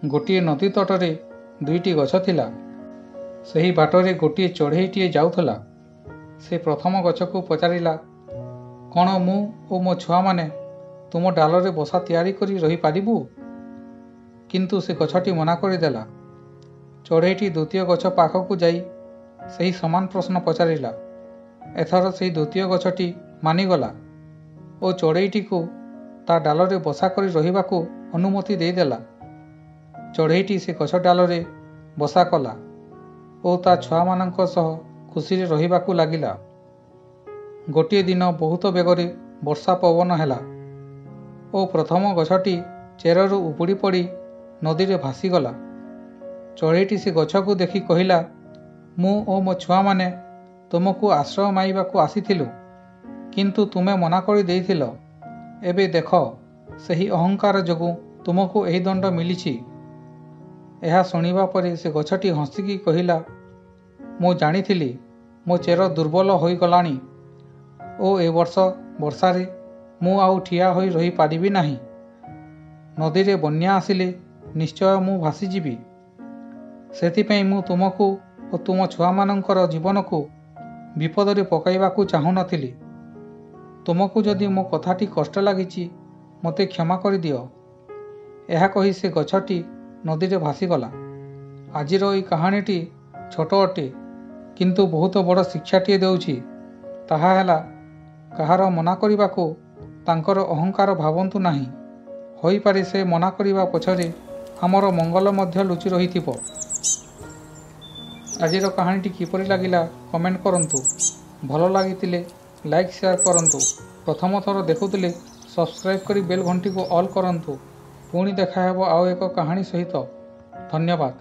गोटे नदी तटरे दुईटी गछ थिला। सही बाटरे गोटे चढ़ेईटीए जाउथला। से प्रथम गछ को पचारिला, कौन मु ओ मो छुआ माने तुम डालरे बसा तैयारी करी रही पारिबु? किंतु से गछटी मना करदेला। चढ़ेईटी द्वितीय गछ पाखकु जाई सही समान प्रश्न पचारिला। एथर से द्वितीय गछटी मानिगला ओ चढ़ेईटी को ता डालरे बसा करी रहिबाकु अनुमति देदेला। चढ़ेईटी से गछ डालरे बसा कला ओ ता छुआ मानक सह खुशी रहिबाकु लागिला। गोटे दिन बहुत बेगरे वर्षा पवन हैला ओ प्रथम गछटी चेररु उपुड़ी पड़ी नदी रे भासीगला। चढ़ेईटी से गछ को देखि कहिला, मु ओ मो छुआ माने तुमको आश्रय माइबाकु आसीथिलु, किंतु तुमे मना करि देइथिलो। एबे देख सही अहंकार जोगु तुमको एही दंड मिलिछि। एहा सुनिबा परे से गछटी हसिकी कहिला, मु जानिथिली मो चेर दुर्बल होई गलानी ओ ए वर्ष वर्षारे मु आउ ठिया होई रही पारिबी नाही। नदी रे बन्या आसिले निश्चय मु भासीजीबी। सेथिपई मु तुमको ओ तुम छुआ मानकर जीवन को विपद रे पकाइबाकु चाहू नथिली। तुमको जदि मो कथाटी कष्ट लागिछि मते क्षमा करि दियो। एहा कही से गछटी नदी रे भासीगला। आजिर एई कहानीटी छोट अटे किंतु बहुत बड़ शिक्षाटीए देउछि। ताहा हैला, काहार मना करिबाकु तांकर अहंकार भावंतु नाही। होई पारे से मना करिबा पछरे हमर मंगल मध्य लुचि रहिथिबो। आजिर कहानीटी किपरि लागिला कमेंट करंतु। भलो लागितिले लाइक शेयर करंतु। प्रथम थर देखुतिले सब्सक्राइब करी बेल घंटी को ऑल करंतु। पुणी देखा हेबो आउ एक कहानी सहित। धन्यवाद।